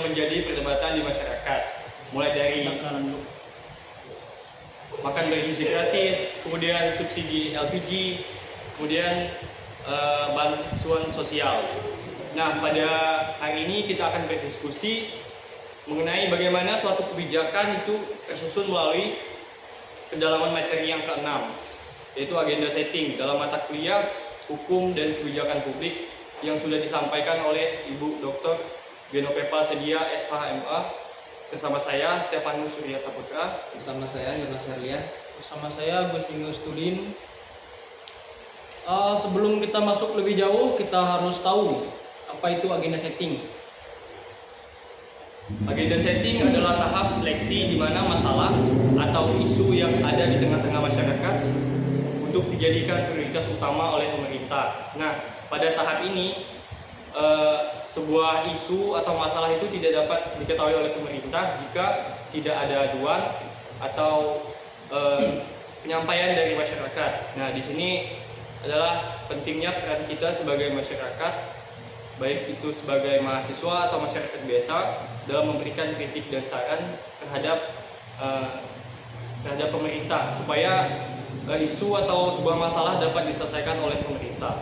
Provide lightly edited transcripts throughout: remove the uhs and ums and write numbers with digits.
yang menjadi perdebatan di masyarakat, mulai dari makan bergizi gratis, kemudian subsidi LPG, kemudian bantuan sosial. Nah, pada hari ini kita akan berdiskusi mengenai bagaimana suatu kebijakan itu tersusun melalui kedalaman materi yang keenam, yaitu agenda setting dalam mata kuliah Hukum dan Kebijakan Publik yang sudah disampaikan oleh Ibu Dr. Genovefa Sedia, SHMA, bersama saya Stefanus Surya Saputra, bersama saya Jonas Herlian, bersama saya Gus Ingus Tudin. Sebelum kita masuk lebih jauh, kita harus tahu apa itu agenda setting. Agenda setting adalah tahap seleksi di mana masalah atau isu yang ada di tengah-tengah masyarakat untuk dijadikan prioritas utama oleh pemerintah. Nah, pada tahap ini sebuah isu atau masalah itu tidak dapat diketahui oleh pemerintah jika tidak ada aduan atau penyampaian dari masyarakat. Nah, di sini adalah pentingnya peran kita sebagai masyarakat, baik itu sebagai mahasiswa atau masyarakat biasa, dalam memberikan kritik dan saran terhadap pemerintah supaya isu atau sebuah masalah dapat diselesaikan oleh pemerintah.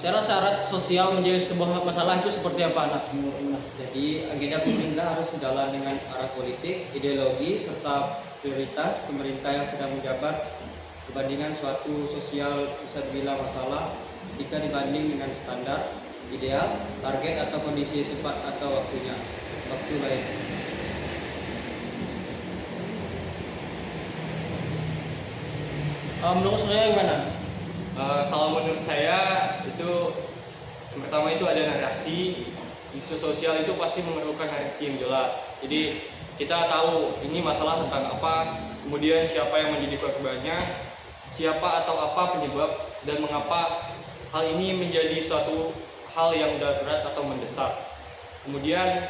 Syarat-syarat sosial menjadi sebuah masalah itu seperti apa, Nak? Jadi agenda pemerintah harus sejalan dengan arah politik, ideologi, serta prioritas pemerintah yang sedang menjabat dibandingkan suatu sosial bisa dibilang masalah jika dibanding dengan standar, ideal, target atau kondisi tempat atau waktu lain. Menurut saya gimana? Kalau menurut saya itu yang pertama itu ada narasi. Isu sosial itu pasti memerlukan narasi yang jelas. Jadi kita tahu ini masalah tentang apa, kemudian siapa yang menjadi korbannya, siapa atau apa penyebab, dan mengapa hal ini menjadi suatu hal yang darurat atau mendesak. Kemudian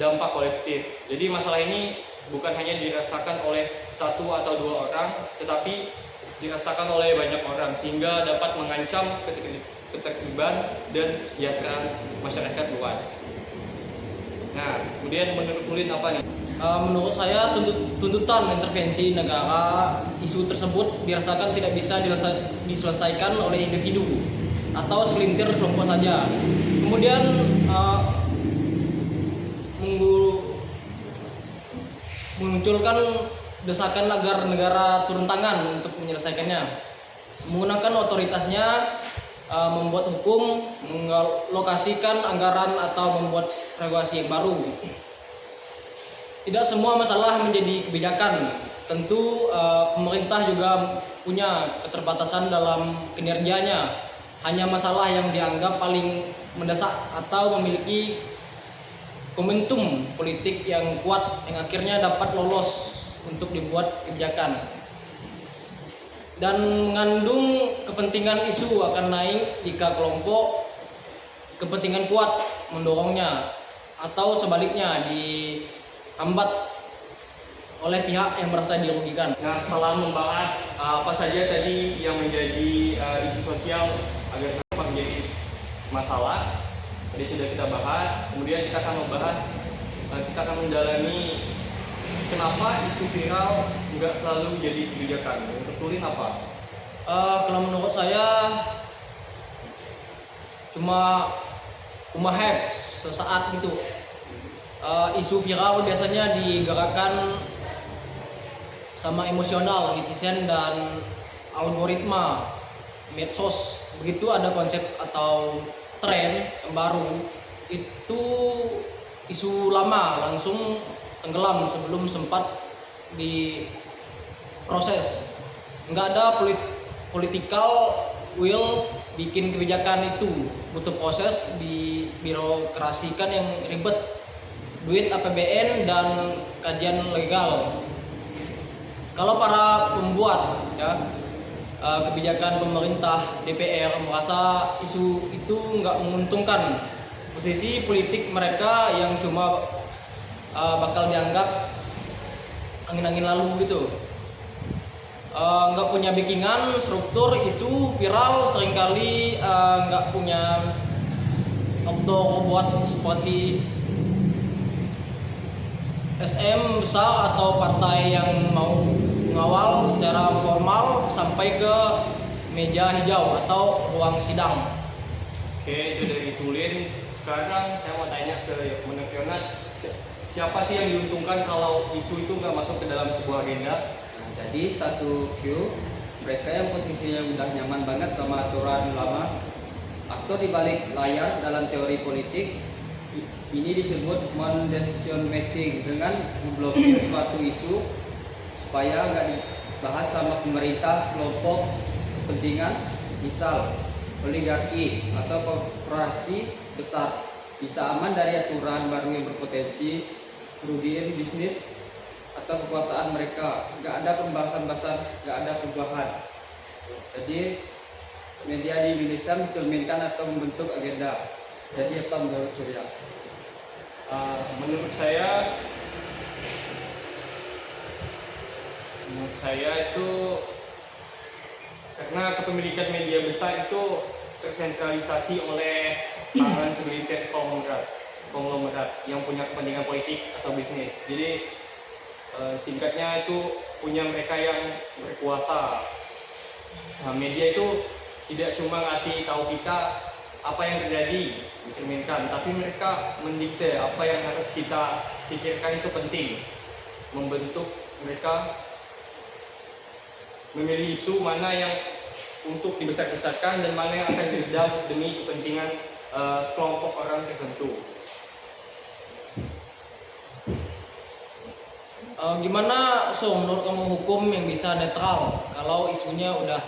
dampak kolektif. Jadi masalah ini bukan hanya dirasakan oleh satu atau dua orang, tetapi dirasakan oleh banyak orang sehingga dapat mengancam ketertiban dan kesejahteraan masyarakat luas. Nah, kemudian menurut Ulin apa nih? Menurut saya tuntutan intervensi negara, isu tersebut dirasakan tidak bisa diselesaikan oleh individu atau segelintir kelompok saja. Kemudian memunculkan desakan agar negara turun tangan untuk menyelesaikannya, menggunakan otoritasnya, membuat hukum, mengalokasikan anggaran atau membuat regulasi yang baru. Tidak semua masalah menjadi kebijakan. Tentu pemerintah juga punya keterbatasan dalam kinerjanya. Hanya masalah yang dianggap paling mendesak atau memiliki momentum politik yang kuat yang akhirnya dapat lolos untuk dibuat kebijakan. Dan mengandung kepentingan isu akan naik jika kelompok kepentingan kuat mendorongnya atau sebaliknya dihambat oleh pihak yang merasa dirugikan. Nah, setelah membahas apa saja tadi yang menjadi isu sosial agar dapat menjadi masalah, tadi sudah kita bahas. Kemudian kita akan mendalami kenapa isu viral nggak selalu jadi kebijakan. Untuk Ulin apa? Kalau menurut saya cuma hype sesaat gitu. Isu viral biasanya digerakkan sama emosional netizen dan algoritma medsos. Begitu ada konsep atau tren yang baru, itu isu lama langsung tenggelam sebelum sempat diproses. Nggak ada political will bikin kebijakan itu, butuh proses, dibirokrasikan yang ribet, duit APBN dan kajian legal. Kalau para pembuat kebijakan pemerintah, DPR merasa isu itu nggak menguntungkan posisi politik mereka yang cuma bakal dianggap angin-angin lalu gitu, nggak punya backingan, struktur, isu viral seringkali nggak punya untuk membuat seperti SM besar atau partai yang mau mengawal secara formal sampai ke meja hijau atau ruang sidang. Oke, itu dari Tulin. Sekarang saya mau tanya ke menurut Yonas, siapa sih yang diuntungkan kalau isu itu nggak masuk ke dalam sebuah agenda? Nah, jadi status quo, mereka yang posisinya udah nyaman banget sama aturan lama, aktor di balik layar dalam teori politik, ini disebut decision making, dengan memblokir suatu isu supaya nggak dibahas sama pemerintah, kelompok kepentingan, misal oligarki atau korporasi besar, bisa aman dari aturan baru yang berpotensi merugikan bisnis atau kekuasaan mereka. Nggak ada pembahasan-bahasan, nggak ada perubahan. Jadi media di Indonesia mencerminkan atau membentuk agenda. Jadi apa menurut Surya? Menurut saya itu karena kepemilikan media besar itu tersentralisasi oleh tangan segelintir konglomerat yang punya kepentingan politik atau bisnis. Jadi singkatnya itu punya mereka yang berkuasa. Nah, media itu tidak cuma ngasih tahu kita apa yang terjadi, mencerminkan, tapi mereka mendikte apa yang harus kita pikirkan itu penting. Membentuk mereka memilih isu mana yang untuk dibesar-besarkan dan mana yang akan diredam demi kepentingan sekelompok orang tertentu. Gimana menurut kamu hukum yang bisa netral kalau isunya udah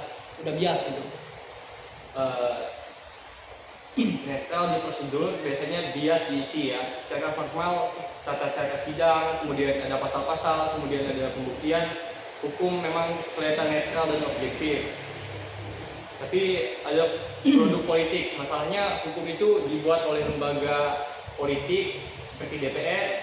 bias gitu? Netral di prosedur, biasanya bias diisi ya. Secara formal, tata cara sidang, kemudian ada pasal-pasal, kemudian ada pembuktian. Hukum memang kelihatan netral dan objektif. Tapi ada produk politik. Masalahnya hukum itu dibuat oleh lembaga politik seperti DPR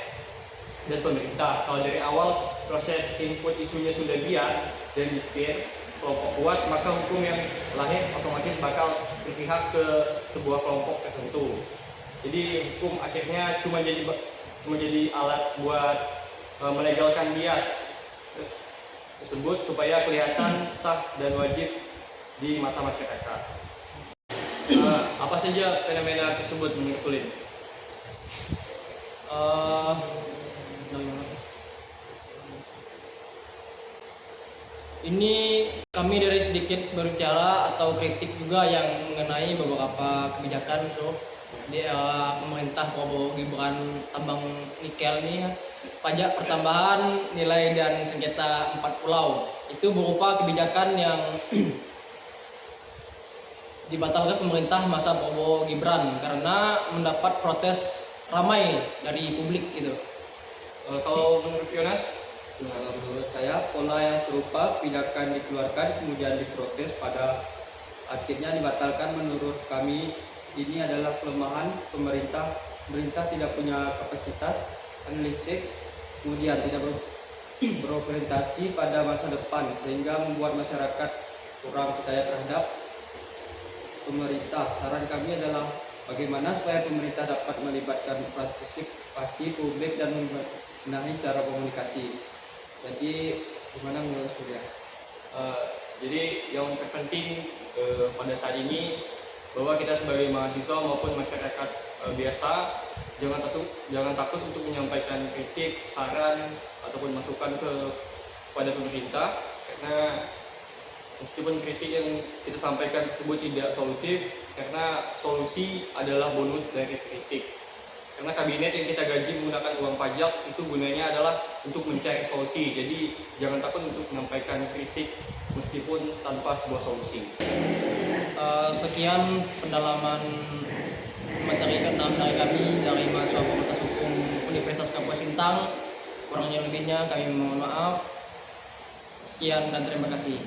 dan pemerintah. Kalau dari awal proses input isunya sudah bias dan disetir kelompok kuat, maka hukum yang lahir otomatis bakal berpihak ke sebuah kelompok tertentu. Jadi hukum akhirnya cuma jadi alat buat melegalkan bias tersebut supaya kelihatan sah dan wajib di mata masyarakat. Apa saja fenomena tersebut menurut Tulin? Ini kami dari sedikit berbicara atau kritik juga yang mengenai beberapa kebijakan di pemerintah Prabowo Gibran tambang nikel ini, pajak pertambahan nilai dan sengketa 4 pulau. Itu berupa kebijakan yang dibatalkan pemerintah masa Prabowo Gibran karena mendapat protes ramai dari publik gitu. Kalau menurut Yonas? Nah, menurut saya pola yang serupa tindakan dikeluarkan kemudian diprotes pada akhirnya dibatalkan. Menurut kami ini adalah kelemahan pemerintah. Pemerintah tidak punya kapasitas analitik, kemudian tidak berorientasi pada masa depan sehingga membuat masyarakat kurang percaya terhadap pemerintah. Saran kami adalah bagaimana supaya pemerintah dapat melibatkan partisipasi publik dan membenahi cara komunikasi. Jadi gimana menurut Surya? Jadi yang terpenting pada saat ini bahwa kita sebagai mahasiswa maupun masyarakat biasa jangan takut untuk menyampaikan kritik, saran ataupun masukan kepada pemerintah, karena meskipun kritik yang kita sampaikan tersebut tidak solutif, karena solusi adalah bonus dari kritik. Karena kabinet yang kita gaji menggunakan uang pajak itu gunanya adalah untuk mencari solusi. Jadi jangan takut untuk menyampaikan kritik meskipun tanpa sebuah solusi. Sekian pendalaman materi ke-6 dari kami dari mahasiswa Fakultas Hukum Universitas Kapuas Sintang. Kurangnya lebihnya kami mohon maaf. Sekian dan terima kasih.